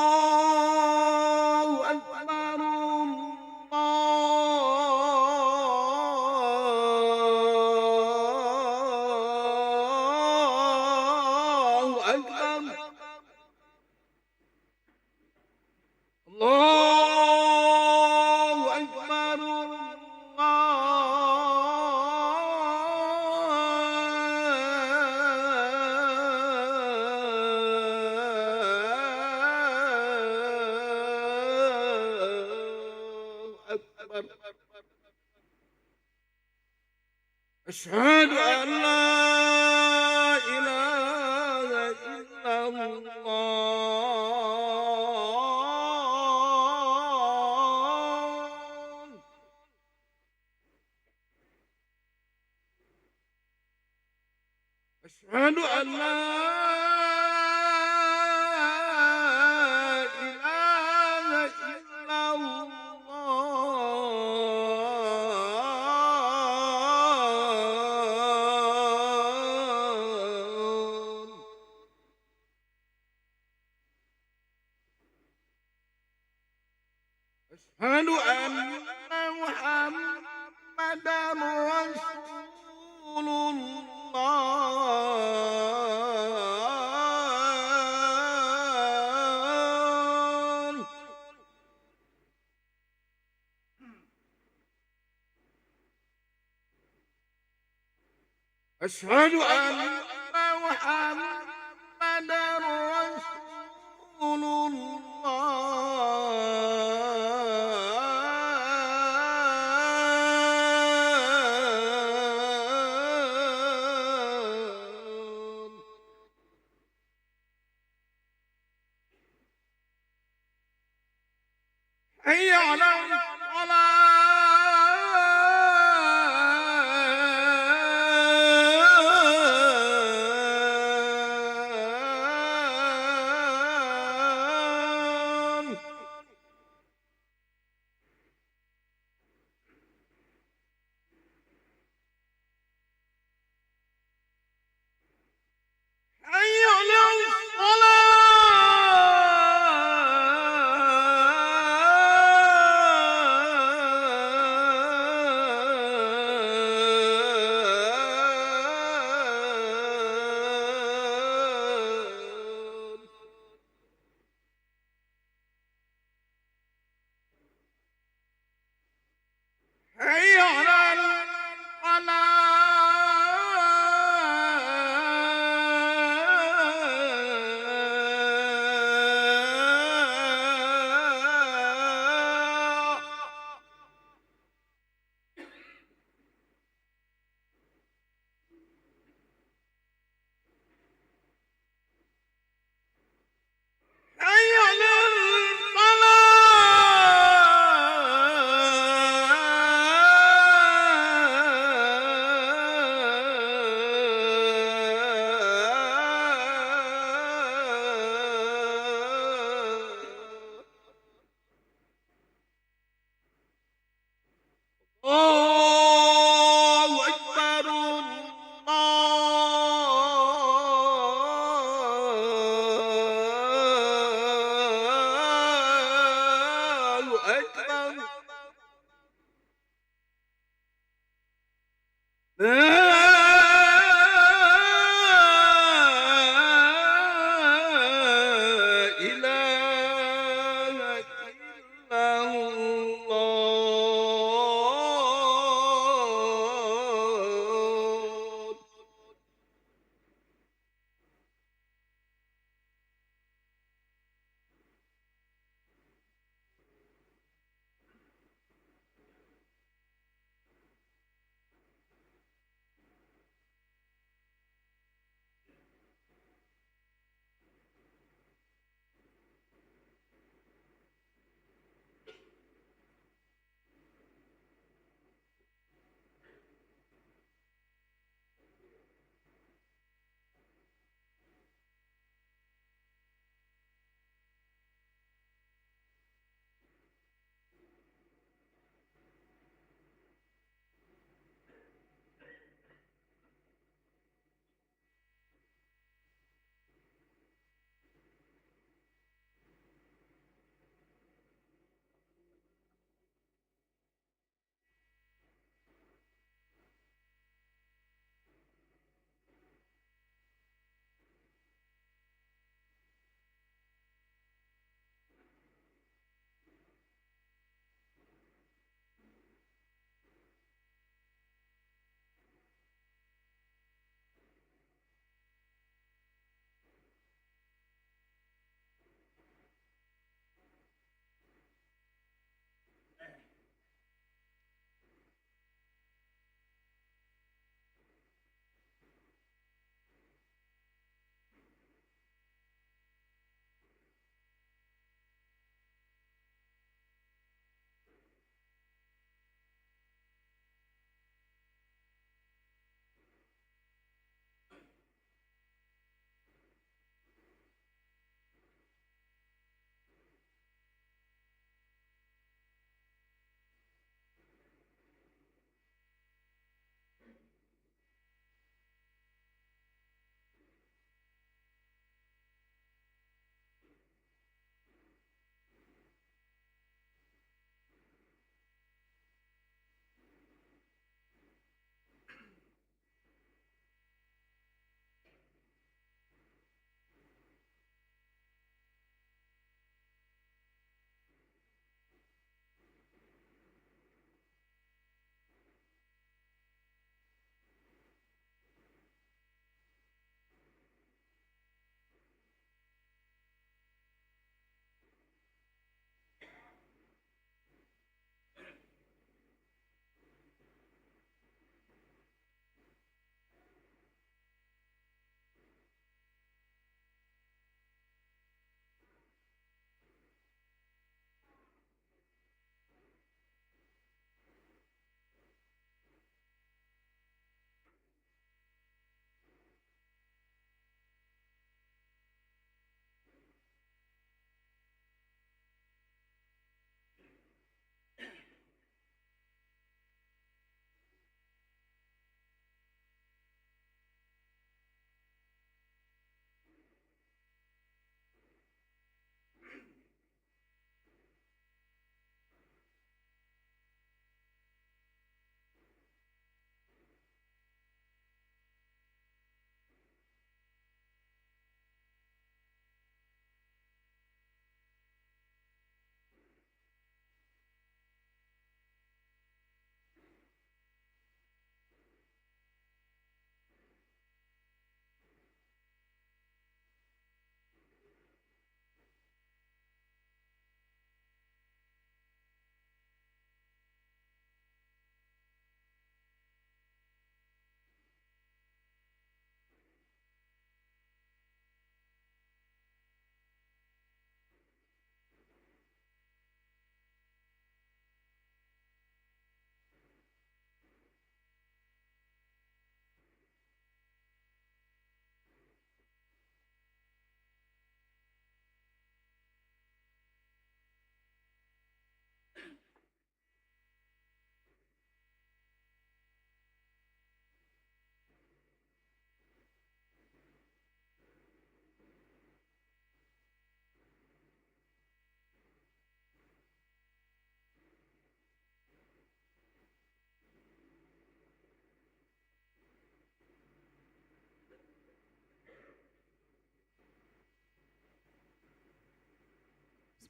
الله أكبر الله أكبر الله أكبر الله أكبر أشهد أن لا إله إلا الله أشهد أن لا إله إلا الله أشهد أن محمدا رسول الله أشهد أن محمدا رسول الله حي على الصلاة حي على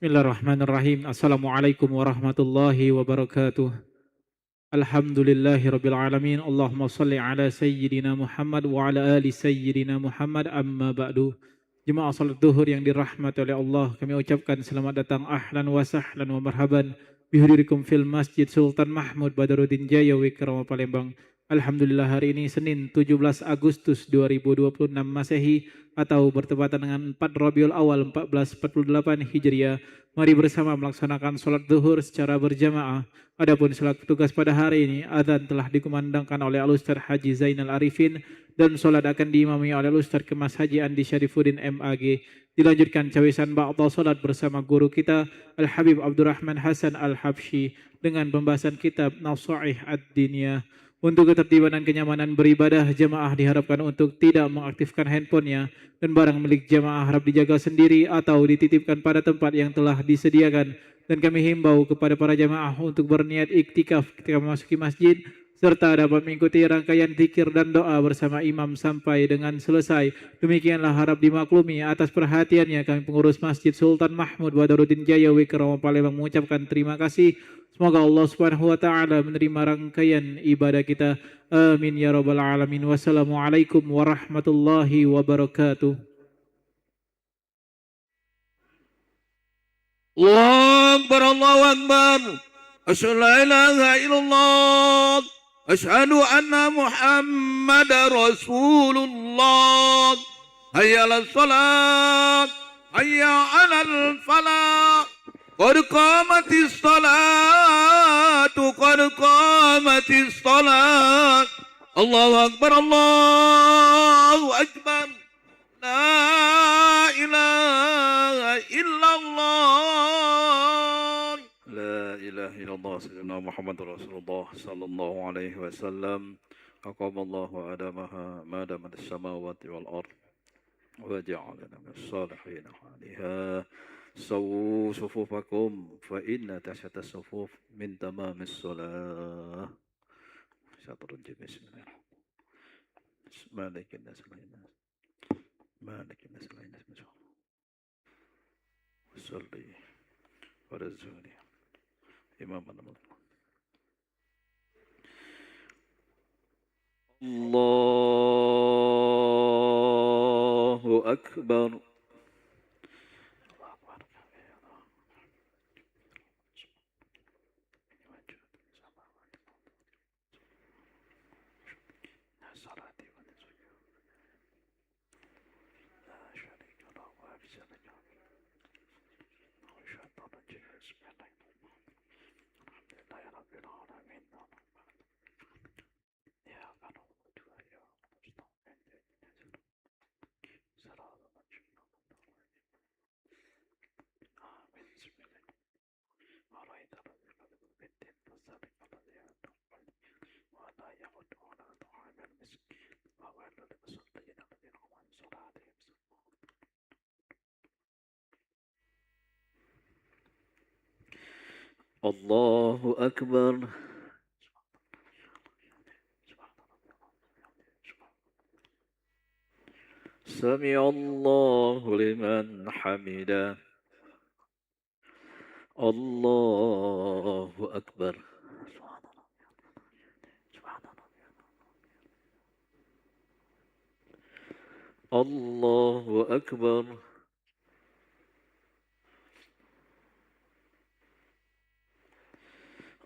Bismillahirrahmanirrahim. Assalamualaikum warahmatullahi wabarakatuh. Alhamdulillahirabbil alamin. Allahumma shalli ala sayyidina Muhammad wa ala ali sayyidina Muhammad, amma ba'du. Jemaah salat zuhur yang dirahmati oleh Allah, kami ucapkan selamat datang, ahlan wa sahlan wa marhaban bihudurikum fil Masjid Sultan Mahmud Badaruddin Jaya Wikrama Palembang. Alhamdulillah, hari ini Senin 17 Agustus 2026 Masehi atau bertepatan dengan 4 Rabiul Awal 1448 Hijriah. Mari bersama melaksanakan salat zuhur secara berjamaah. Adapun salat petugas pada hari ini, azan telah dikumandangkan oleh Al-Ustaz Haji Zainal Arifin dan salat akan diimami oleh Al-Ustaz Kemas Haji Andi Syarifuddin MAG. Dilanjutkan cawisan ba'da salat bersama guru kita Al-Habib Abdurrahman Hasan Al-Habsyi dengan pembahasan kitab Nasaih Ad-Diniyah. Untuk ketertiban dan kenyamanan beribadah, jemaah diharapkan untuk tidak mengaktifkan handphonenya dan barang milik jemaah harap dijaga sendiri atau dititipkan pada tempat yang telah disediakan. Dan kami himbau kepada para jemaah untuk berniat iktikaf ketika memasuki masjid serta dapat mengikuti rangkaian zikir dan doa bersama imam sampai dengan selesai. Demikianlah harap dimaklumi. Atas perhatiannya kami pengurus Masjid Sultan Mahmud Badaruddin Jaya Wikrama Palembang mengucapkan terima kasih. Semoga Allah Subhanahu wa taala menerima rangkaian ibadah kita. Amin ya rabbal alamin. Wassalamualaikum warahmatullahi wabarakatuh. Allahu Akbar, Allahu Akbar. Asyhadu an la ilaha illallah. Asyhadu anna Muhammadar Rasulullah. Hayya 'alas salat. Hayya 'alal falah. Qad qamatis salatu, qad qamatis salat. Allahu Akbar, Allahu Akbar. La ilaha illallah. La ilaha illallah. Sayyidina Muhammad Rasulullah sallallahu alaihi wasallam. Aqamallahu adamaha ma damat as-samawati wal ard. Wa ja'alana min as-salihin 'alaiha. Sawu sufufakum fa inna tahta as-sufuf min tamamis salah. Syatrul bismillah. Malikin nas malikin nas salli wa razuli imam Allahu Akbar. Allahu Akbar. Sami Allahu liman hamidah. Allahu Akbar. Allahu Akbar.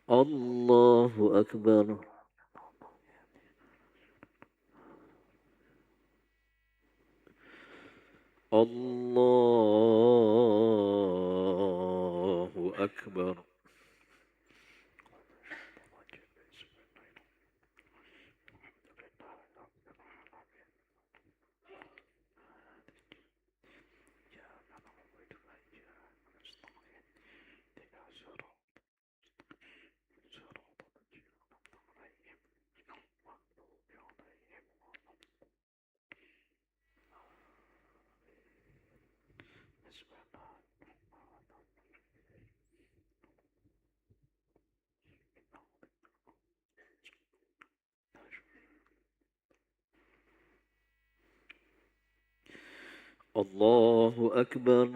Allahu Akbar. Allahu Akbar. Allahu Akbar.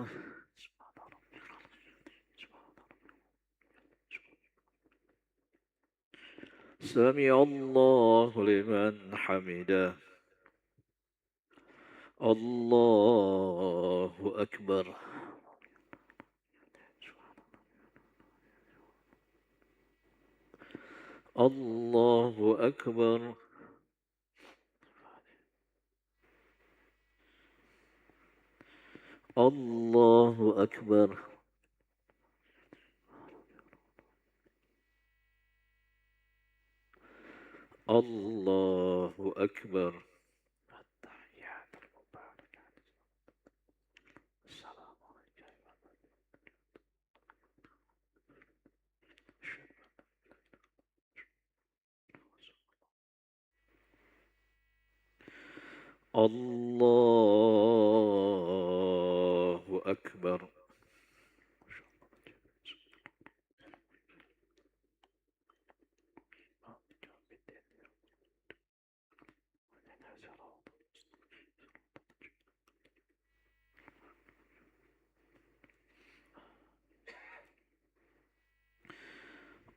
سمع الله لمن حمده الله أكبر الله أكبر الله أكبر الله أكبر التحيات المباركات السلام الله أكبر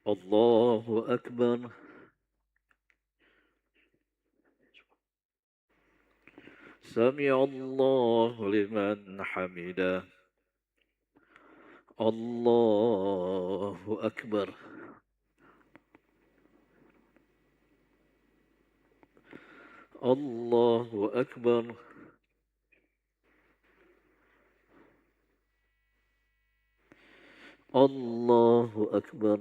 الله أكبر سمع الله لمن حمده الله أكبر الله أكبر الله أكبر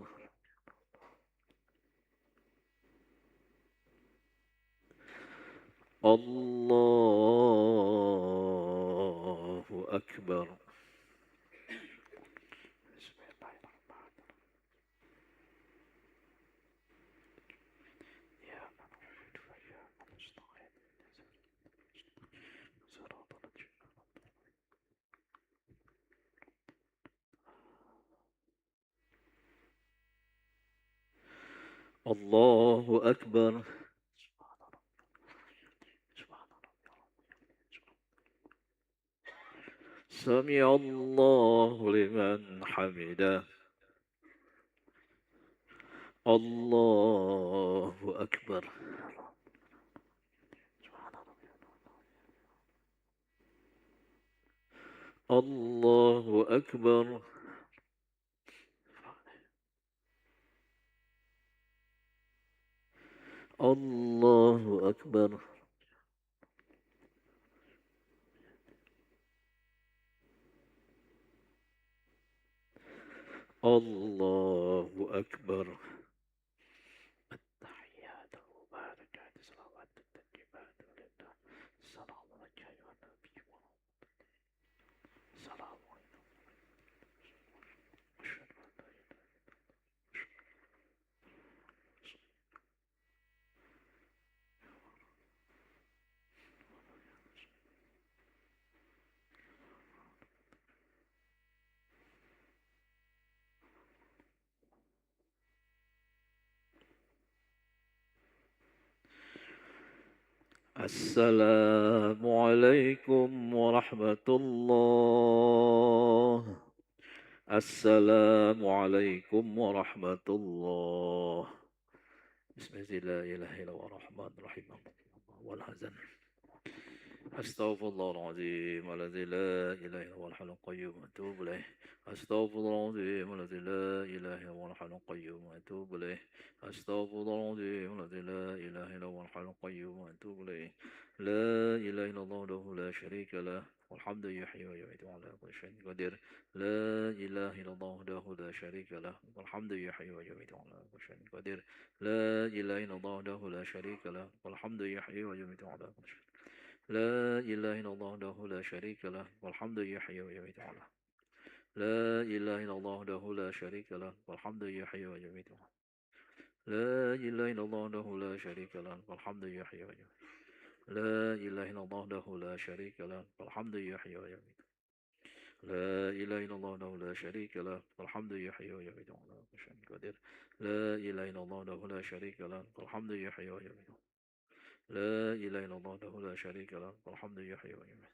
الله أكبر الله أكبر سمع الله لمن حمده الله أكبر الله أكبر الله أكبر الله أكبر التحيات المباركات صلوات الطيبات لله السلام عليك أيها النبي السلام عليكم أشهد أن لا إله السلام عليكم ورحمة الله السلام عليكم ورحمة الله بسم الله لا إله إلا هو الرحمن الرحيم والحزن أستغفر الله العظيم الذي لا إله إلا هو الحي القيوم وأتوب إليه أستغفر الله العظيم الذي لا إله إلا هو الحي القيوم وأتوب إليه أستغفر الله العظيم الذي لا إله إلا هو الحي القيوم وأتوب إليه لا إله إلا الله وحده لا شريك له والحمد يحيي ويميت وعلى كل شيء قدير لا إله إلا الله وحده لا شريك له والحمد يحيي ويميت وعلى كل شيء قدير لا إله إلا الله وحده لا شريك له والحمد يحيي ويميت وعلى كل شيء لا إله إلا الله وحده لا شريك له والحمد يحيي ويميت على لا إله إلا الله وحده لا شريك له والحمد يحيي ويميت لا إله إلا الله وحده لا شريك له والحمد يحيي ويميت لا إله إلا الله وحده لا شريك له والحمد يحيي ويميت لا إله إلا الله وحده لا شريك له والحمد يحيي ويميت على كل شيء قدير لا إله إلا الله وحده لا شريك له والحمد يحيي ويميت لا إله إلا الله وحده لا شريك له والحمد يحيي ويميت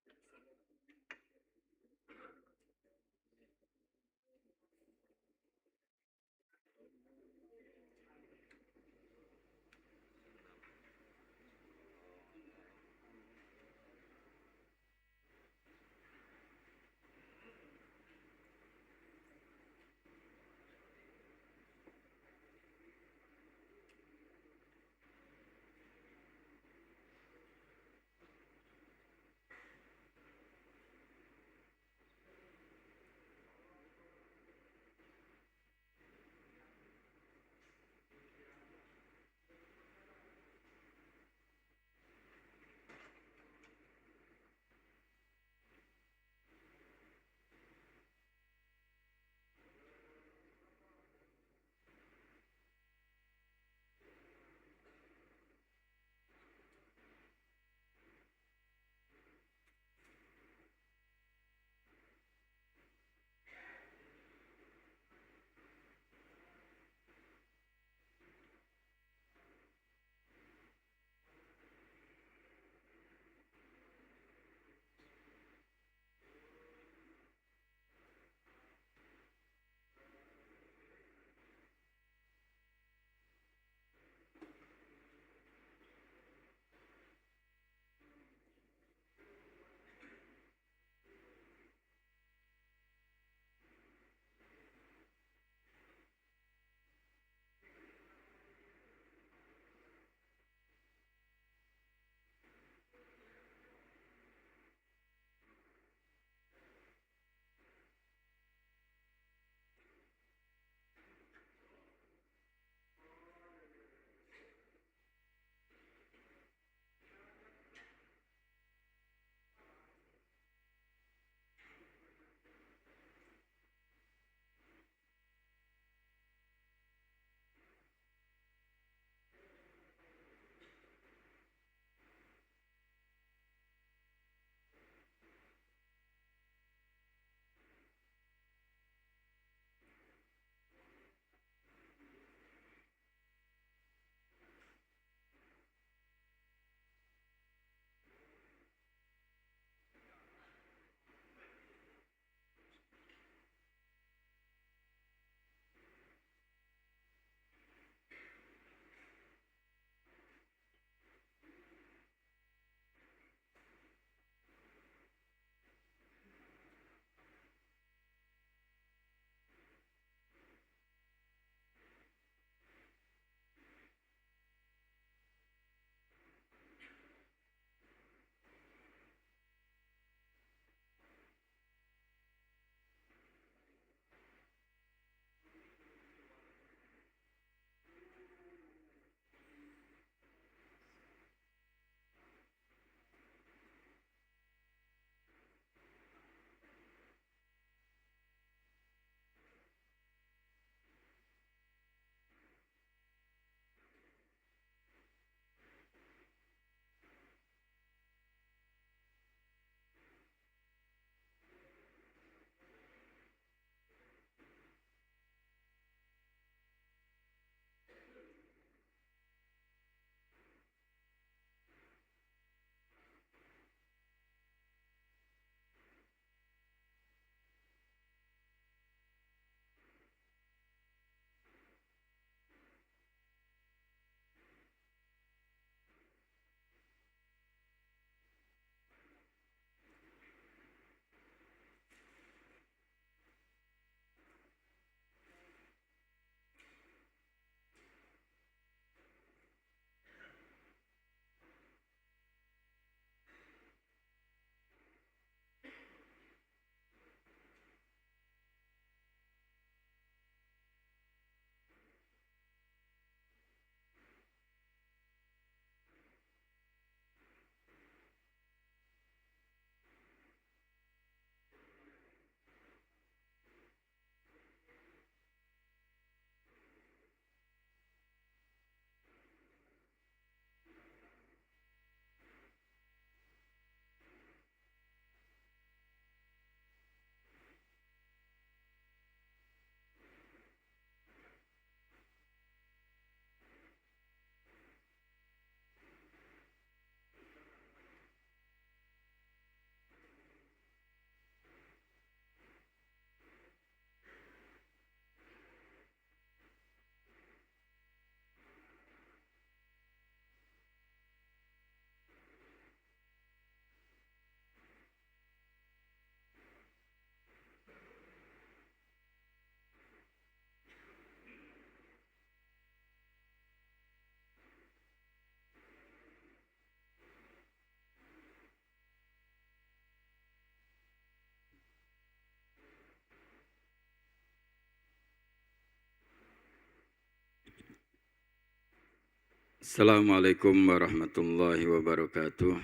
Assalamualaikum warahmatullahi wabarakatuh.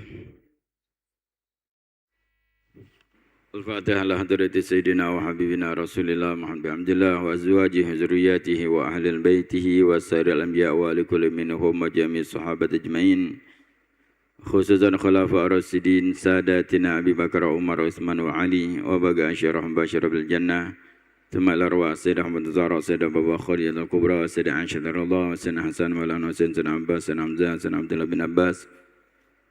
Al-Fatihah ala hadrati Sayyidina wa Habibina Rasulillah Muhammad bin Abdullah wa azwajihi zurriyatihi wa ahli baitihi wa sairil anbiya wa likulli minhum wa jami' sahabat ajma'in. Khususan khulafa ar-rasidin sadatina Abi Bakar, Umar, Utsman wa Ali wa baga asyarah basyara bil jannah. ثم إلى أرواح سيدنا أحمد الزهراء سيدنا أبو بكر الكبرى سيدنا عائشة رضي الله عنها سيدنا حسن مولانا حسين سيدنا عباس سيدنا حمزة سيدنا عبد الله بن عباس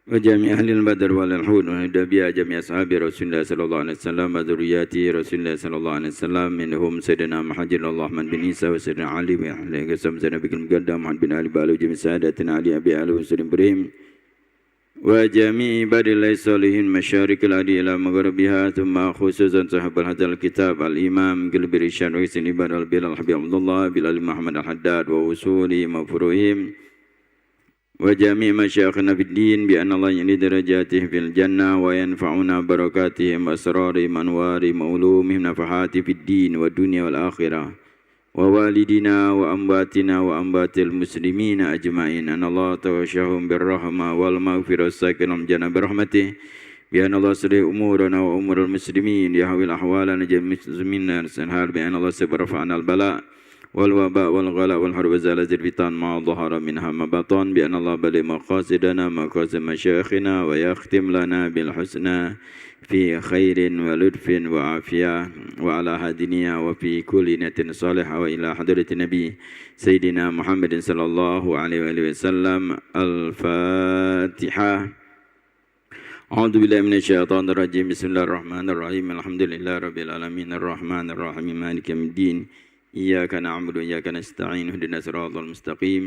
وجميع أهل البدر والحوض والهدى جميع أصحاب رسول الله صلى الله عليه وسلم وذريات رسول الله صلى الله عليه وسلم منهم سيدنا محمد الرحمن بن عيسى وسيدنا علي بن أهل قسم سيدنا بكر المقدم محمد بن علي بن جميع ساداتنا علي أبي علي وسيدنا إبراهيم وجميع عباد الله الصالحين مشارق الأرض إلى مغربها ثم خصوصا صاحب هذا الكتاب الإمام قلب رشاد رئيس العباد البلال الحبيب عبد الله بلال محمد الحداد ووصول مفروهم وجميع مشايخنا في الدين بأن الله يعلي درجاته في الجنة وينفعنا بركاتهم أسرارهم أنوارهم علومهم نفحات في الدين والدنيا والآخرة ووالدنا وأمواتنا وأموات المسلمين أجمعين أن الله توشاهم بالرحمة والمغفرة والسكن جنة برحمته بأن الله سري أمورنا وأمور المسلمين يحوي أحوالنا جميع المسلمين سنهار بأن الله سبرفعنا البلاء والوباء والغلاء والحرب زالت الفتن ما ظهر منها ما بطن بأن الله بلغ مقاصدنا مقاصد مشايخنا ويختم لنا بالحسنى في خير ولطف وعافية وعلى هدنيا وفي كل نية صالحة وإلى حضرة النبي سيدنا محمد صلى الله عليه وسلم. الفاتحة. أعوذ بالله من الشيطان الرجيم. بسم الله الرحمن الرحيم. الحمد لله رب العالمين الرحمن الرحيم مالك يوم الدين. إياك نعبد وإياك نستعين اهدنا الصراط المستقيم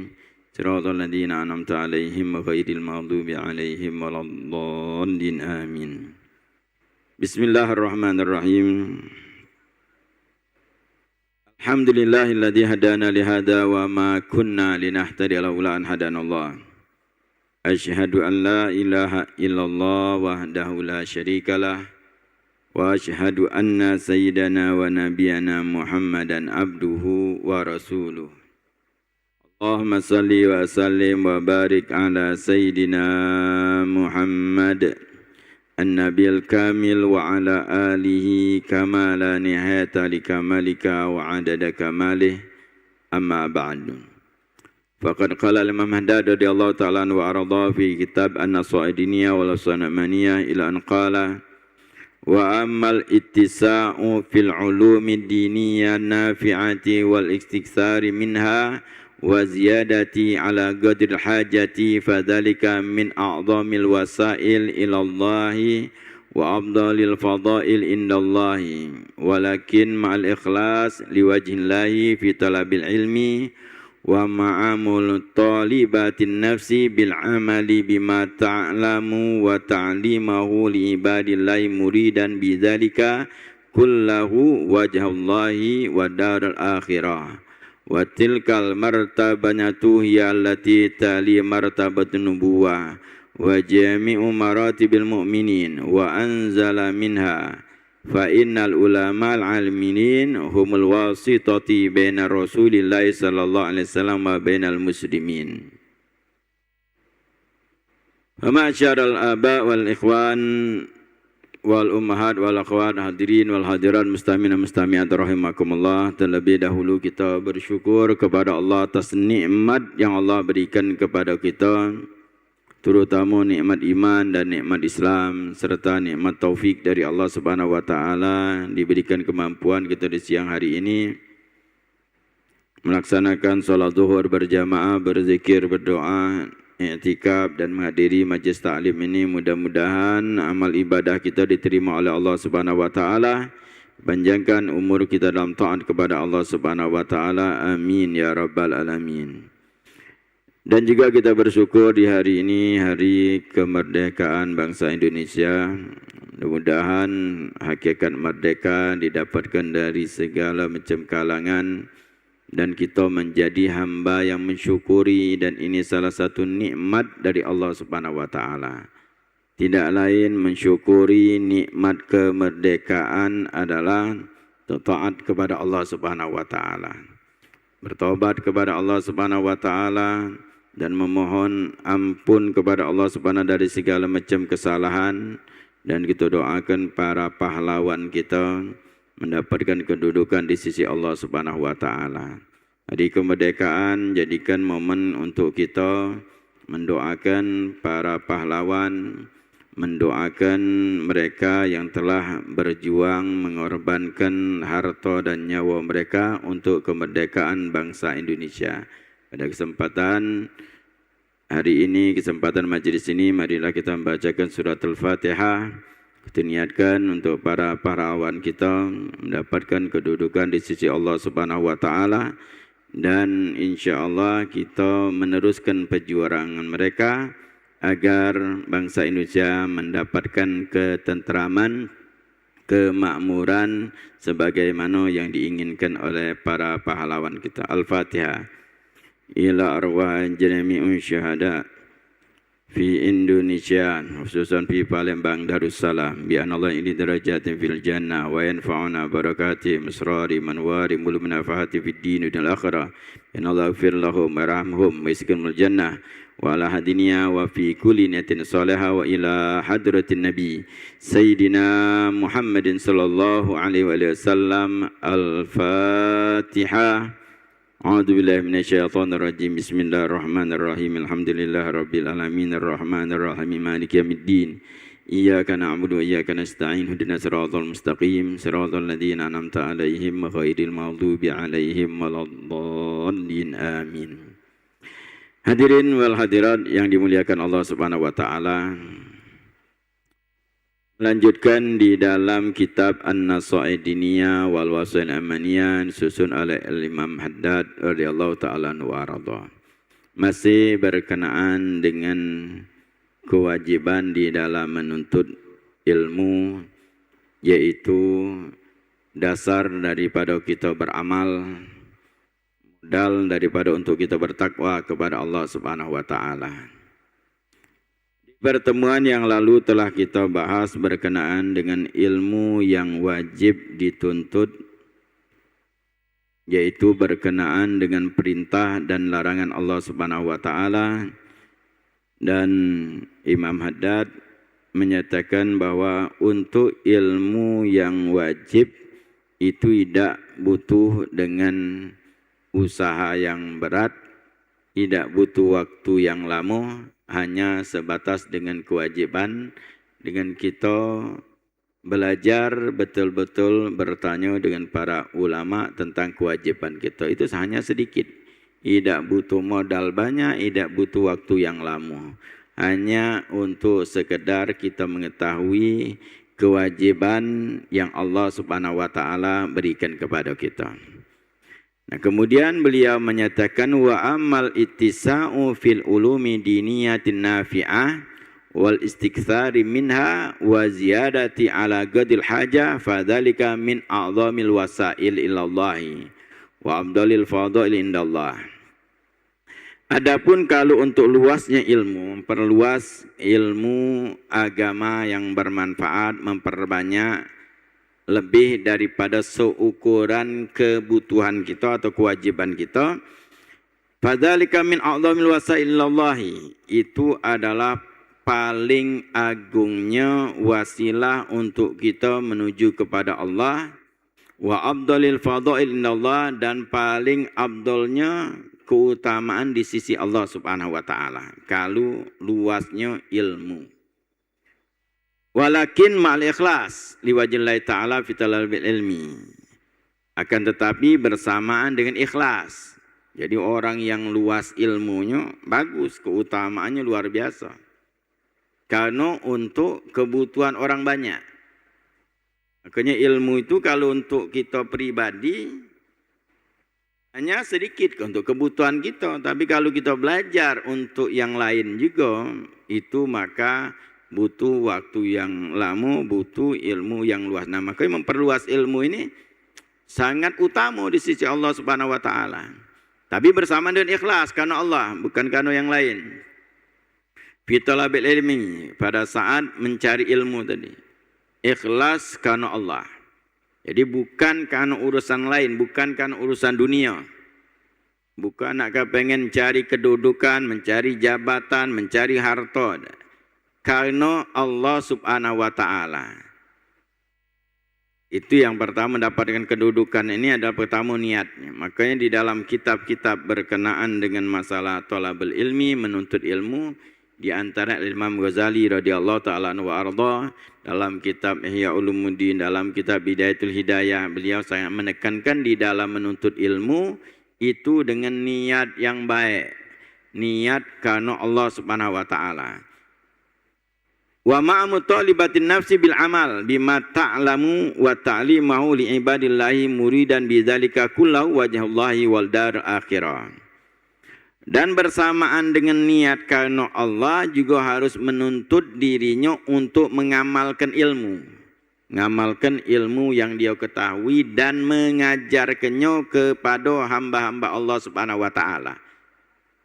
صراط الذين أنعمت عليهم غير المغضوب عليهم ولا الضالين آمين. Bismillahirrahmanirrahim. Alhamdulillahilladzi hadana lihada wa ma kunna linahtadiya laula an hadanallah. Asyhadu an la ilaha illallah wahdahu la syarikalah wa asyhadu anna sayyidana wa nabiyana Muhammadan abduhu wa rasuluh. Allahumma salli wa sallim wa barik ala sayyidina Muhammad النبي الكامل وعلى آله كما لا نهاية لكمالك وعدد كماله أما بعد فقد قال الإمام حداد رضي الله تعالى عنه وأرضاه في كتاب النصائدينية والصنمانية إلى أن قال وأما الاتساع في العلوم الدينية النافعة والاستكثار منها وزيادة على قدر الحاجة فذلك من أعظم الوسائل إلى الله وأفضل الفضائل عند الله ولكن مع الإخلاص لوجه الله في طلب العلم ومعامل طالبات النفس بالعمل بما تعلم وتعليمه لعباد الله مريدا بذلك كله وجه الله ودار الآخرة وتلك المرتبة هي التي تلي مرتبة النبوة وجميع مراتب المؤمنين وأنزل منها فإن العلماء العالمين هم الواسطة بين رسول الله صلى الله عليه وسلم وبين المسلمين. ومعشر الآباء والإخوان wal ummahat wal akhwat hadirin wal hadirat mustami'in mustami'at rahimakumullah. Terlebih dahulu kita bersyukur kepada Allah atas nikmat yang Allah berikan kepada kita, terutama nikmat iman dan nikmat Islam serta nikmat taufik dari Allah Subhanahu wa taala. Diberikan kemampuan kita di siang hari ini melaksanakan solat zuhur berjamaah, berzikir, berdoa, i'tikaf dan menghadiri majlis ta'lim ini. Mudah-mudahan amal ibadah kita diterima oleh Allah Subhanahu wa taala. Panjangkan umur kita dalam taat kepada Allah Subhanahu wa taala. Amin ya rabbal alamin. Dan juga kita bersyukur di hari ini, hari kemerdekaan bangsa Indonesia. Mudah-mudahan hakikat merdeka didapatkan dari segala macam kalangan dan kita menjadi hamba yang mensyukuri, dan ini salah satu nikmat dari Allah Subhanahu wa taala. Tidak lain mensyukuri nikmat kemerdekaan adalah taat kepada Allah Subhanahu wa taala. Bertaubat kepada Allah Subhanahu wa taala dan memohon ampun kepada Allah Subhanahu dari segala macam kesalahan, dan kita doakan para pahlawan kita mendapatkan kedudukan di sisi Allah Subhanahu wa taala. Hari kemerdekaan jadikan momen untuk kita mendoakan para pahlawan, mendoakan mereka yang telah berjuang mengorbankan harta dan nyawa mereka untuk kemerdekaan bangsa Indonesia. Pada kesempatan hari ini, kesempatan majlis ini, marilah kita membacakan surat Al-Fatihah. Kita niatkan untuk para pahlawan kita mendapatkan kedudukan di sisi Allah Subhanahu wa taala, dan insya-Allah kita meneruskan perjuangan mereka agar bangsa Indonesia mendapatkan ketentraman, kemakmuran sebagaimana yang diinginkan oleh para pahlawan kita. Al-Fatihah. Ila arwah jami'un syuhada fi Indonesia, khususan fi Palembang Darussalam, bi anallah ini darajatin fil jannah wa yanfa'una barakati misrari manwari mul manfaati fid din wal akhirah. Inallahu ighfir lahum warhamhum wa yaskinul jannah wa ala hadinya wa fi kulli niyatin salihah wa ila hadratin nabi sayyidina Muhammadin sallallahu alaihi wasallam. Al-Fatihah. A'udzu billahi minasyaitonir rajim. Bismillahirrahmanirrahim. Alhamdulillahirabbil alamin arrahmanir rahim maliki yaumiddin. Iyyaka na'budu wa iyyaka nasta'in. Ihdinas siratal mustaqim, siratal ladzina an'amta 'alaihim ghairil maghdubi 'alaihim waladdallin. Amin. Hadirin wal hadirat yang dimuliakan Allah Subhanahu wa taala. Melanjutkan di dalam kitab An-Nasaidiniyah wal Wasail Amaniyah susun oleh Imam Haddad radhiyallahu taala anhu wa radha. Masih berkenaan dengan kewajiban di dalam menuntut ilmu, yaitu dasar daripada kita beramal, modal daripada untuk kita bertakwa kepada Allah Subhanahu wa taala. Pertemuan yang lalu telah kita bahas berkenaan dengan ilmu yang wajib dituntut, yaitu berkenaan dengan perintah dan larangan Allah Subhanahu wa taala, dan Imam Haddad menyatakan bahwa untuk ilmu yang wajib itu tidak butuh dengan usaha yang berat, tidak butuh waktu yang lama, hanya sebatas dengan kewajiban, dengan kita belajar betul-betul bertanya dengan para ulama tentang kewajiban kita. Itu hanya sedikit, tidak butuh modal banyak, tidak butuh waktu yang lama, hanya untuk sekedar kita mengetahui kewajiban yang Allah Subhanahu wa taala berikan kepada kita. Nah, kemudian beliau menyatakan wa amal ittisa'u fil ulumi diniyatin nafi'ah wal istiktsari minha wa ziyadati ala qadil hajah fadzalika min a'zamil wasail ilallah wa afdalil fadail indallah. Adapun kalau untuk luasnya ilmu, memperluas ilmu agama yang bermanfaat, memperbanyak lebih daripada seukuran kebutuhan kita atau kewajiban kita. Fadzalika min a'zamil wasailillahi, itu adalah paling agungnya wasilah untuk kita menuju kepada Allah. Wa afdalil fadail indallah, dan paling afdalnya keutamaan di sisi Allah Subhanahu wa taala kalau luasnya ilmu. Walakin ma'al ikhlas liwajillahi ta'ala fi talabil ilmi, akan tetapi bersamaan dengan ikhlas. Jadi orang yang luas ilmunya bagus, keutamaannya luar biasa, karena untuk kebutuhan orang banyak. Makanya ilmu itu kalau untuk kita pribadi hanya sedikit untuk kebutuhan kita, tapi kalau kita belajar untuk yang lain juga, itu maka butuh waktu yang lama, butuh ilmu yang luas. Nah, makanya memperluas ilmu ini sangat utama di sisi Allah Subhanahu wa taala. Tapi bersama dengan ikhlas karena Allah, bukan karena yang lain. Fi talabil ilmi, pada saat mencari ilmu tadi, ikhlas karena Allah. Jadi bukan karena urusan lain, bukan karena urusan dunia. Bukan nak kepengen cari kedudukan, mencari jabatan, mencari harta. Karena Allah Subhanahu wa taala. Itu yang pertama, mendapatkan kedudukan ini adalah pertama niatnya. Makanya di dalam kitab-kitab berkenaan dengan masalah thalabul ilmi, menuntut ilmu, di antara Imam Ghazali radhiyallahu taala anhu wa arda, dalam kitab Ihya Ulumuddin, dalam kitab Bidayatul Hidayah, beliau sangat menekankan di dalam menuntut ilmu itu dengan niat yang baik. Niat karena Allah Subhanahu wa taala. Wa ma'amu talibatin nafsi bil amal bima ta'lamu wa ta'limahu li ibadillahi muridan bidzalika kullahu wajhullahi wal dar akhirah. Dan bersamaan dengan niat karena Allah juga harus menuntut dirinya untuk mengamalkan ilmu. Mengamalkan ilmu yang dia ketahui dan mengajarkannya kepada hamba-hamba Allah Subhanahu wa taala.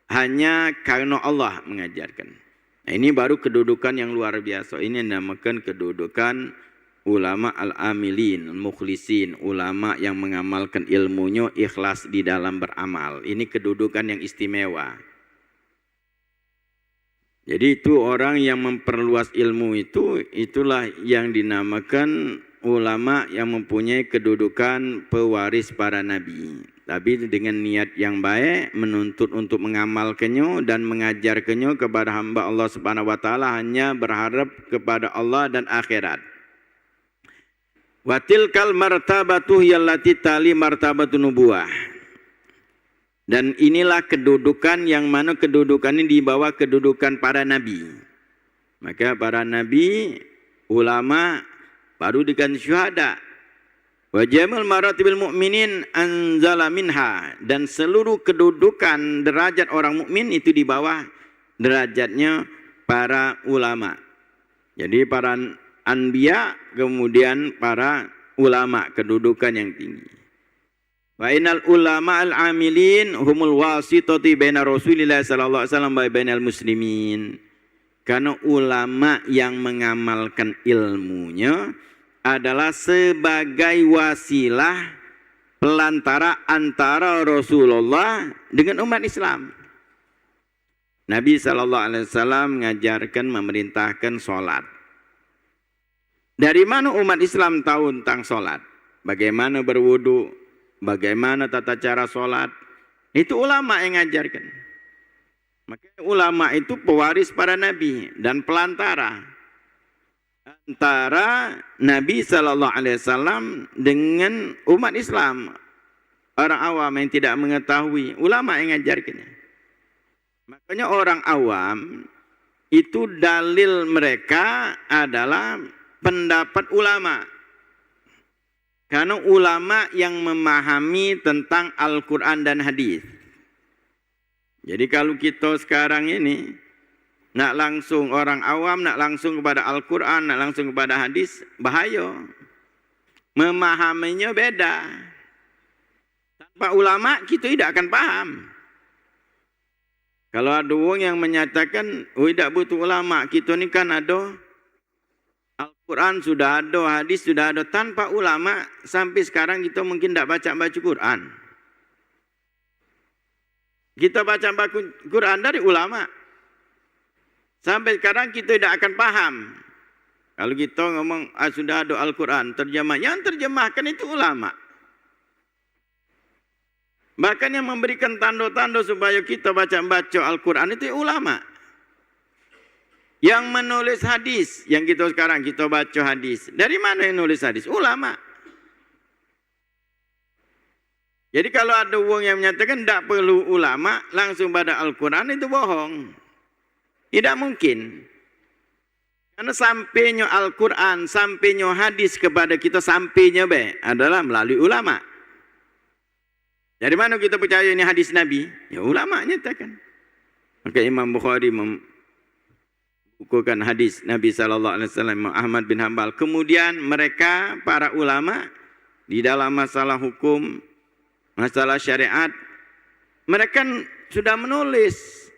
Hanya karena Allah mengajarkan. Nah, ini baru kedudukan yang luar biasa. Ini dinamakan kedudukan ulama al-amilin, mukhlisin, ulama yang mengamalkan ilmunya ikhlas di dalam beramal. Ini kedudukan yang istimewa. Jadi itu orang yang memperluas ilmu itu, itulah yang dinamakan ulama yang mempunyai kedudukan pewaris para nabi. Tapi dengan niat yang baik, menuntut untuk mengamalkannya dan mengajarkannya kepada hamba Allah Subhanahu wa taala, hanya berharap kepada Allah dan akhirat. Wa tilkal martabatu yallati tali martabatun nubuwah. Dan inilah kedudukan yang mana kedudukan ini di bawah kedudukan para nabi. Maka para nabi, ulama, baru dengan syuhada. Wa jamul maratibil mu'minin anzala minha, dan seluruh kedudukan derajat orang mukmin itu di bawah derajatnya para ulama. Jadi para anbiya, kemudian para ulama, kedudukan yang tinggi. Wa innal ulama al-amilin humul wasitati baina Rasulillah sallallahu alaihi wasallam wa bainal muslimin. Karena ulama yang mengamalkan ilmunya adalah sebagai wasilah pelantara antara Rasulullah dengan umat Islam. Nabi SAW mengajarkan, memerintahkan sholat. Dari mana umat Islam tahu tentang sholat? Bagaimana berwudu? Bagaimana tata cara sholat? Itu ulama yang mengajarkan. Makanya ulama itu pewaris para nabi dan pelantara antara Nabi SAW dengan umat Islam. Orang awam yang tidak mengetahui, ulama yang mengajarkannya. Makanya orang awam itu dalil mereka adalah pendapat ulama. Karena ulama yang memahami tentang Al-Quran dan hadis. Jadi kalau kita sekarang ini nak langsung orang awam, nak langsung kepada Al-Quran, nak langsung kepada hadis, bahaya. Memahaminya beda. Tanpa ulama kita tidak akan paham. Kalau ada orang yang menyatakan, oh tidak butuh ulama, kita ni kan ada Al-Quran sudah ada, hadis sudah ada. Tanpa ulama, sampai sekarang kita mungkin tidak baca Quran. Kita baca Quran dari ulama. Sampai sekarang kita tidak akan paham. Kalau kita ngomong sudah ada Al-Quran, terjemah. Yang terjemahkan itu ulama. Bahkan yang memberikan tanda-tanda supaya kita baca Al-Quran itu ulama. Yang menulis hadis, yang kita sekarang kita baca hadis. Dari mana yang nulis hadis? Ulama. Jadi kalau ada orang yang menyatakan tidak perlu ulama, langsung pada Al-Quran, itu bohong. Tidak mungkin. Karena sampainya Al-Quran, sampainya hadis kepada kita, sampainya adalah melalui ulama. Dari mana kita percaya ini hadis Nabi? Ya ulama nyatakan. Maka Imam Bukhari membukukan hadis Nabi SAW, Ahmad bin Hanbal. Kemudian mereka, para ulama, di dalam masalah hukum, masalah syariat, mereka sudah menulis,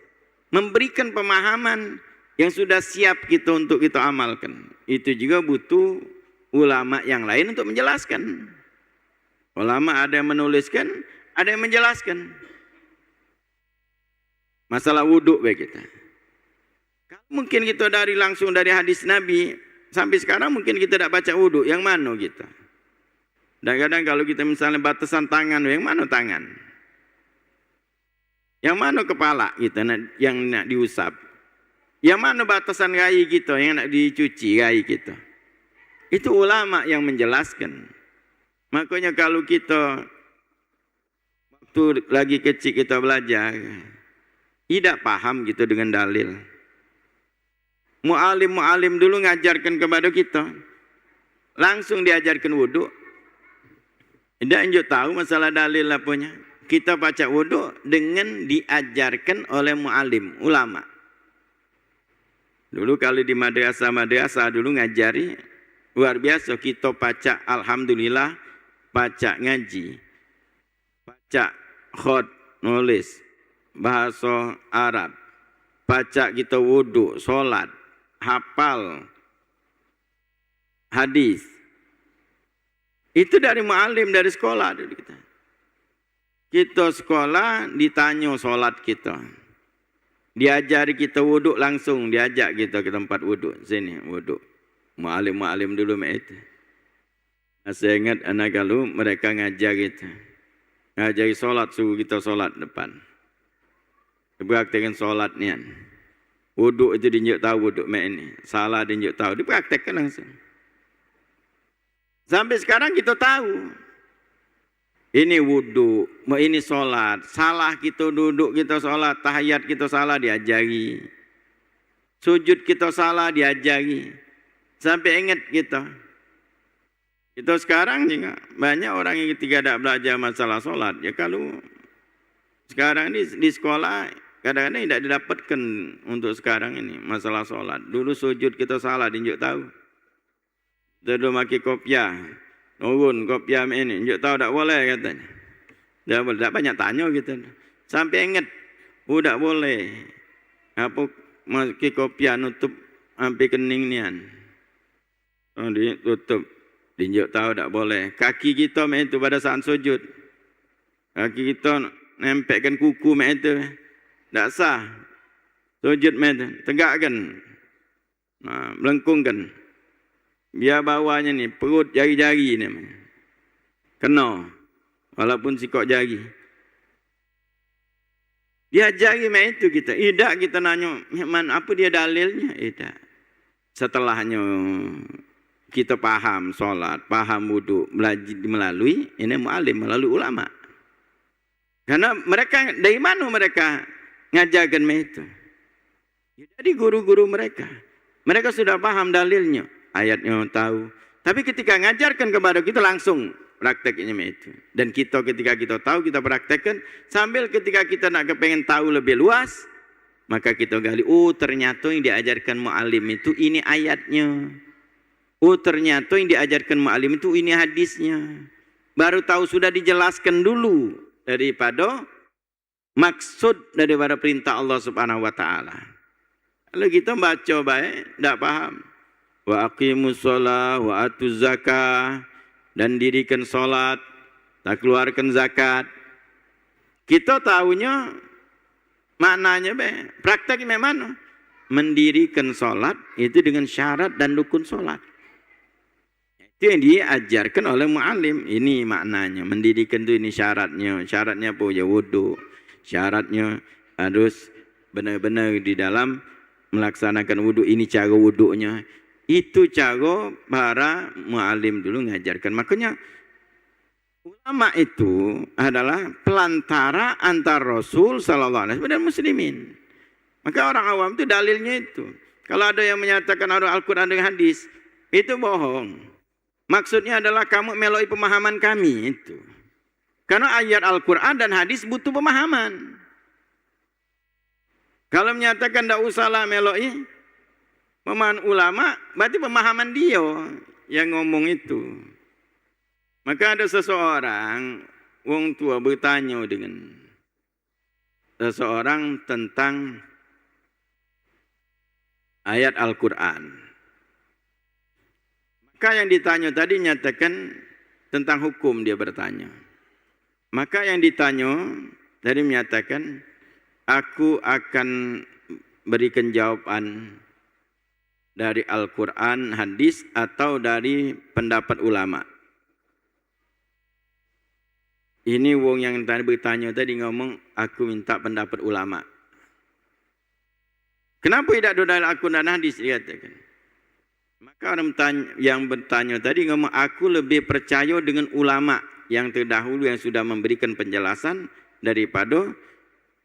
memberikan pemahaman yang sudah siap kita untuk kita amalkan. Itu juga butuh ulama yang lain untuk menjelaskan. Ulama ada yang menuliskan, ada yang menjelaskan. Masalah wuduk baik kita. Mungkin kita langsung dari hadis Nabi, sampai sekarang mungkin kita tidak baca wuduk, yang mana kita? Dan kadang kalau kita misalnya batasan tangan, yang mana tangan? Yang mana kepala kita yang nak diusap? Yang mana batasan rai kita yang nak dicuci rai kita? Itu ulama yang menjelaskan. Makanya kalau kita waktu lagi kecil kita belajar, tidak paham gitu dengan dalil. Mu'alim dulu ngajarkan kepada kita, langsung diajarkan wuduk. Tidak injuk tahu masalah dalil apanya. Kita baca wuduk dengan diajarkan oleh mu'alim, ulama. Dulu kalau di madrasah dulu ngajari, luar biasa kita baca alhamdulillah, baca ngaji, baca khot, nulis, bahasa Arab, baca kita wuduk, solat, hafal, hadis. Itu dari mu'alim, dari sekolah dulu kita. Kita sekolah ditanya solat kita. Diajari kita wuduk langsung, diajak kita ke tempat wuduk. Sini wuduk. Mu'alim dulu itu. Saya ingat anak kalau mereka ngajar kita. Ngajari solat, suruh kita solat depan. Dipraktekkan solat ni kan. Wuduk itu dinjuk tahu wuduk ini. Salah dinjuk tahu. Dipraktekkan langsung. Sampai sekarang kita tahu. Ini wuduk, ini solat. Salah kita duduk, kita solat. Tahiyat kita salah, diajari. Sujud kita salah, diajari. Sampai ingat kita. Kita sekarang juga banyak orang yang ketika tidak belajar masalah solat. Ya kalau sekarang di sekolah, kadang-kadang tidak didapatkan untuk sekarang ini masalah solat. Dulu sujud kita salah, dinjuk tahu. Kita dulu pakai kopiah. Nurun kopiah ini, injuk tahu tak boleh katanya. Tak banyak tanya kita. Sampai ingat, tak boleh. Apa pakai kopiah nutup sampai kening nian. Oh, ditutup. Dinjuk tahu tak boleh. Kaki kita itu pada saat sujud. Kaki kita nempelkan kuku itu. Tak sah. Sujud itu. Tegakkan. Melengkungkan. Biar bawahnya ni, perut jari-jari ni. Kena. Walaupun sikok jari. Dia jari itu kita. Tidak kita nanya, apa dia dalilnya? Tidak. Setelahnya kita paham solat, paham wuduk, melalui, ini mu'alim, melalui ulama. Karena mereka, dari mana mereka ngajarkan itu? Dari guru-guru mereka. Mereka sudah paham dalilnya. Ayatnya tahu. Tapi ketika ngajarkan kepada kita langsung prakteknya itu. Dan kita ketika kita tahu, kita praktekkan. Sambil ketika kita nak kepengen tahu lebih luas, maka kita gali, oh ternyata yang diajarkan mu'alim itu ini ayatnya. Oh ternyata yang diajarkan mu'alim itu ini hadisnya. Baru tahu sudah dijelaskan dulu daripada maksud daripada perintah Allah Subhanahu wa taala. Kalau kita baca baik, tidak paham. Wa aqimus shalah wa atuz zakah, dan dirikan salat, tak keluarkan zakat. Kita tahunya maknanya prakteknya mana? Mendirikan salat itu dengan syarat dan rukun salat. Itu yang diajarkan oleh mu'alim. Ini maknanya mendirikan itu, ini syaratnya. Syaratnya apa? Ya wuduk. Syaratnya harus benar-benar di dalam melaksanakan wuduk. Ini cara wuduknya. Itu cara para mu'alim dulu ngajarkan. Makanya ulama itu adalah pelantara antara Rasul sallallahu alaihi wasallam dan muslimin. Maka orang awam itu dalilnya itu. Kalau ada yang menyatakan ada Al-Quran dengan hadis, itu bohong. Maksudnya adalah kamu meloi pemahaman kami itu. Karena ayat Al-Quran dan hadis butuh pemahaman. Kalau menyatakan tidak usahlah meloi pemahaman ulama, berarti pemahaman dia yang ngomong itu. Maka ada seseorang, wong tua bertanya dengan seseorang tentang ayat Al-Quran. Maka yang ditanya tadi nyatakan tentang hukum dia bertanya. Maka yang ditanya tadi menyatakan aku akan berikan jawaban dari Al-Quran, hadis atau dari pendapat ulama. Ini wong yang tadi bertanya tadi ngomong, aku minta pendapat ulama. Kenapa tidak ada dalam Al-Quran dan hadis? Dia katakan. Maka orang yang bertanya tadi ngomong, aku lebih percaya dengan ulama yang terdahulu yang sudah memberikan penjelasan daripada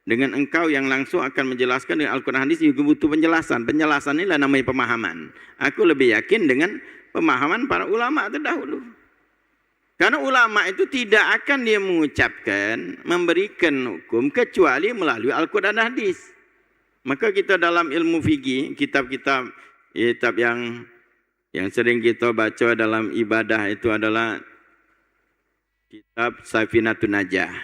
dengan engkau yang langsung akan menjelaskan dengan Al-Quran hadis juga butuh penjelasan. Penjelasan inilah namanya pemahaman. Aku lebih yakin dengan pemahaman para ulama terdahulu. Karena ulama itu tidak akan dia mengucapkan, memberikan hukum kecuali melalui Al-Quran dan hadis. Maka kita dalam ilmu fikih, kitab-kitab yang sering kita baca dalam ibadah itu adalah kitab Safinatun Najah.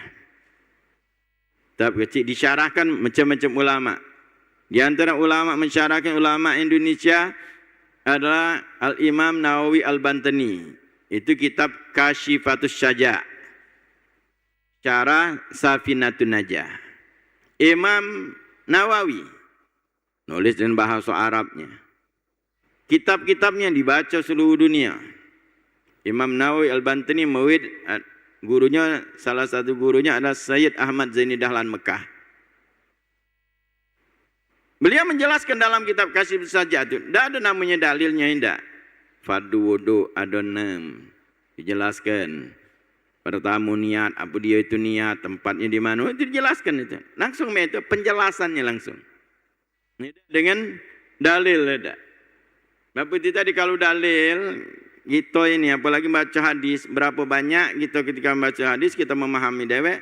Kitab kecil disyarahkan macam-macam ulama. Di antara ulama mensyarahkan ulama Indonesia adalah Al-Imam Nawawi Al-Bantani. Itu kitab Kashifatus Syaja'. Syarah Safinatun Najah. Imam Nawawi nulis dengan bahasa Arabnya. Kitab-kitabnya dibaca seluruh dunia. Imam Nawawi Al-Bantani murid gurunya, salah satu gurunya adalah Sayyid Ahmad Zaini Dahlan Mekah. Beliau menjelaskan dalam kitab Kasih saja itu, tidak ada namanya dalilnya, tidak. Fardu wudu ada 6. Dijelaskan. Pertama niat, apa dia itu niat, tempatnya di mana, itu dijelaskan itu. Langsung itu penjelasannya langsung. Dengan dalil ada. Bapak itu tadi kalau dalil kita ini apalagi baca hadis, berapa banyak kita ketika membaca hadis kita memahami dewek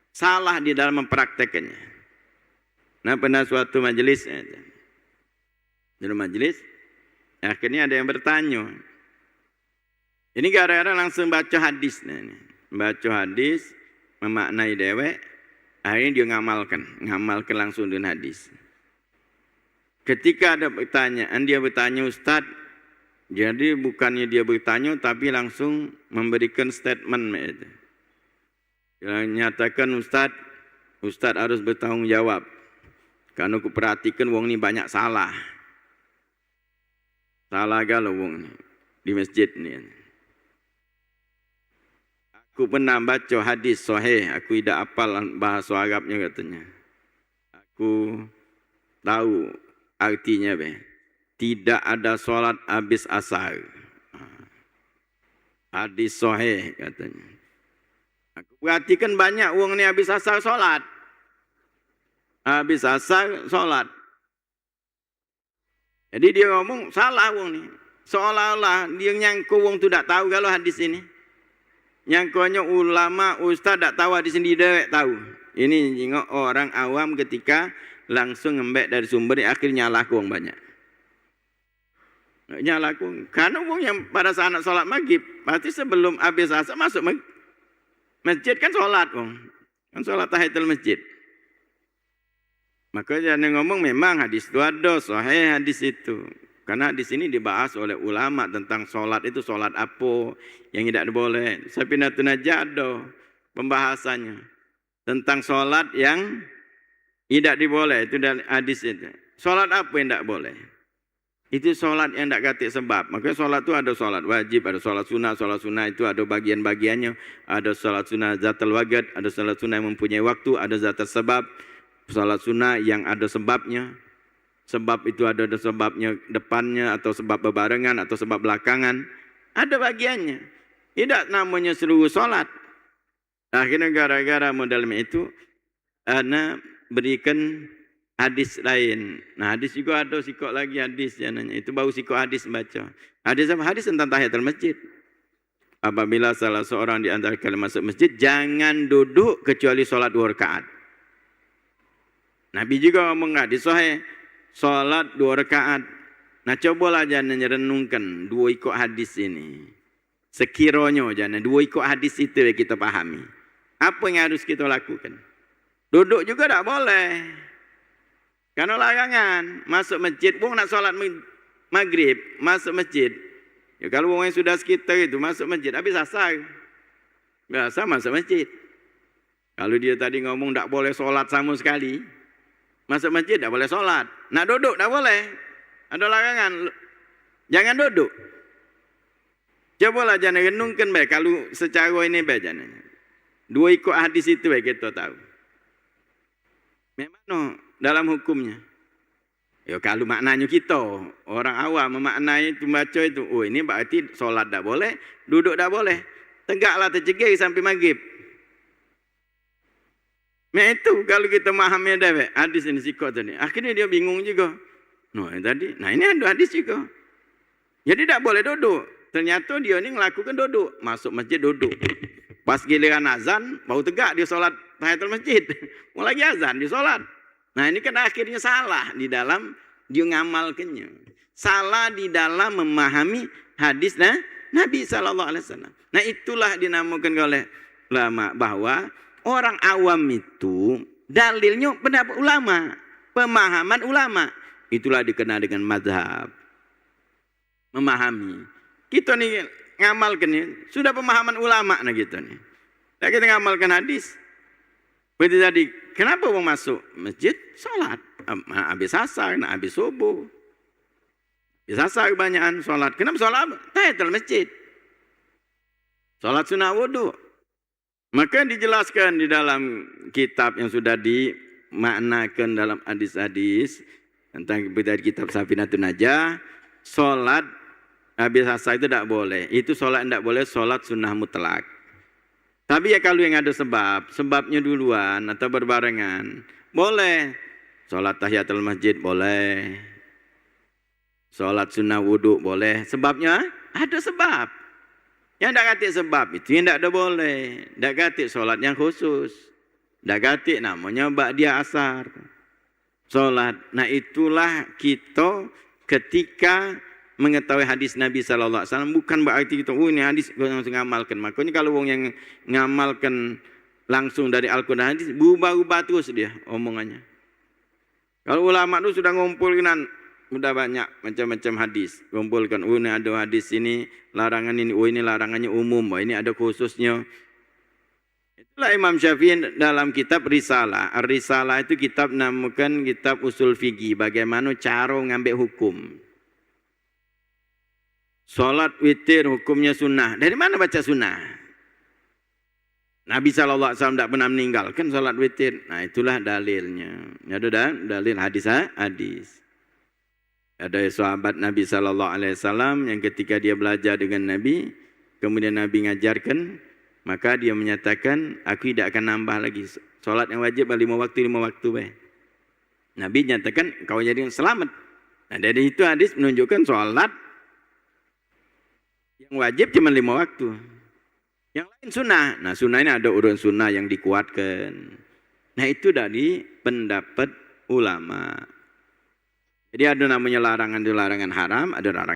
salah di dalam mempraktekannya. Nah, pernah suatu majelis, dalam majelis akhirnya ada yang bertanya. Ini gara-gara langsung baca hadis, baca hadis memaknai dewek, akhirnya dia ngamalkan langsung dengan hadis. Ketika ada pertanyaan, dia bertanya, Ustaz, jadi bukannya dia bertanya, tapi langsung memberikan statement. Dia nyatakan, Ustaz harus bertanggung jawab. Karena aku perhatikan wong ni banyak salah. Salah galau wong ni di masjid ni. Aku pernah baca hadis sahih, aku tidak hafal bahasa Arabnya katanya. Aku tahu artinya, tidak ada solat habis asar. Hadis sahih katanya. Aku perhatikan banyak wong ni habis asar solat. Habis asar solat. Jadi dia ngomong salah wong ni. Seolah-olah dia nyangka wong tu tak tahu kalau hadis ini. Nyangkanya ulama, ustaz tak tahu hadis ini, dia tahu. Ini jengok orang awam ketika langsung ngembek dari sumber, akhirnya nyala wong banyak. Nyala wong. Karena wong yang pada saat solat maghrib, pasti sebelum habis asar masuk masjid kan solat wong. Kan solat tahiyatul masjid. Maka jangan ngomong memang hadis itu ada, sahih hadis itu. Karena di sini dibahas oleh ulama tentang solat itu solat apa yang tidak boleh. Safinatun Najah ada pembahasannya tentang solat yang tidak diboleh, itu dari hadis itu. Solat apa yang tidak boleh? Itu solat yang tidak katik sebab. Makanya solat itu ada solat wajib, ada solat sunnah. Solat sunnah itu ada bagian-bagiannya. Ada solat sunnah zatul waqt, ada solat sunnah yang mempunyai waktu, ada zatul sebab. Salat sunnah yang ada sebabnya. Sebab itu ada sebabnya depannya, atau sebab berbarengan, atau sebab belakangan. Ada bagiannya. Tidak namanya seluruh solat. Akhirnya gara-gara modal itu, ana berikan hadis lain. Nah, hadis juga ada sikok lagi hadis. Itu baru sikok hadis baca. Hadis apa? Hadis tentang tahiyatul masjid. Apabila salah seorang di antara kalian masuk masjid, jangan duduk kecuali solat 2 rakaat. Nabi juga ngomong hadis sahih, solat 2 rakaat. Nah, cobalah jangan renungkan 2 ikut hadis ini. Sekiranya jangan 2 ikut hadis itu yang kita pahami. Apa yang harus kita lakukan? Duduk juga tak boleh. Karena larangan. Masuk masjid pun nak solat maghrib, masuk masjid. Ya, kalau orang yang sudah sekitar itu masuk masjid, habis asar. Biasa masuk masjid. Kalau dia tadi ngomong tak boleh solat sama sekali, masuk masjid tak boleh solat. Nak duduk tak boleh. Ada larangan. Jangan duduk. Cobalah jangan renungkan baik. Kalau secara ini baik jangan. Dua ikut hadis itu baik kita tahu. Memang dalam hukumnya. Ya kalau maknanya kita, orang awam memaknai itu baca itu, oh ini berarti solat tak boleh, duduk tak boleh. Tegaklah tercegah sampai maghrib. Nah itu kalau kita memahami ada hadis ini sikot tadi. Akhirnya dia bingung juga. Ini tadi, ini ada hadis juga. Jadi tak boleh duduk. Ternyata dia ni melakukan duduk. Masuk masjid duduk. Pas giliran azan, baru tegak dia solat tahiyatul masjid. Mau lagi azan, dia solat. Nah ini kan akhirnya salah di dalam dia ngamalkannya. Salah di dalam memahami hadis Nabi SAW. Nah itulah dinamakan oleh ulama bahwa orang awam itu dalilnya pendapat ulama, pemahaman ulama. Itulah dikenal dengan mazhab. Memahami. Kita nih ngamalkan nih, sudah pemahaman ulama nah gitu nih. Nah, kita ngamalkan hadis. Berarti tadi, kenapa mau masuk masjid? Salat. Habis asar, habis subuh. Habis asar kebanyakan salat. Kenapa salat? Tahiyatul masjid. Salat sunah wudu. Maka dijelaskan di dalam kitab yang sudah dimaknakan dalam hadis-hadis tentang kitab Safinatun Najah, salat habis asar itu tidak boleh. Itu salat tidak boleh, salat sunnah mutlak. Tapi ya kalau yang ada sebabnya duluan atau berbarengan, boleh. Salat tahiyatul masjid boleh. Salat sunnah wudu boleh. Sebabnya ada sebab. Yang tak kata sebab itu yang tak ada boleh. Tak kata solat yang khusus. Tak kata namanya ba'diyah asar. Solat. Nah itulah kita ketika mengetahui hadis Nabi SAW. Bukan berarti kita, ini hadis langsung ngamalkan. Makanya kalau orang yang ngamalkan langsung dari Al-Quran hadis, berubah-ubah terus dia omongannya. Kalau ulama itu sudah ngumpulkan sudah banyak macam-macam hadis. Kumpulkan, ini ada hadis ini, larangan ini, ini larangannya umum, ini ada khususnya. Itulah Imam Syafi'i dalam kitab Risalah. Risalah itu kitab namakan kitab usul fikih. Bagaimana cara mengambil hukum. Salat witir hukumnya sunnah. Dari mana baca sunnah? Nabi SAW tidak pernah meninggalkan salat witir. Nah itulah dalilnya. Ada dalil hadis. Ada sahabat Nabi SAW yang ketika dia belajar dengan Nabi, kemudian Nabi mengajarkan, maka dia menyatakan, aku tidak akan nambah lagi. Solat yang wajib 5 waktu. Nabi menyatakan, kau jadi selamat. Nah dari itu hadis menunjukkan solat yang wajib cuma 5 waktu. Yang lain sunnah. Nah sunnah ini ada urun sunnah yang dikuatkan. Nah itu dari pendapat ulama. Jadi ada namanya larangan haram, ada larangan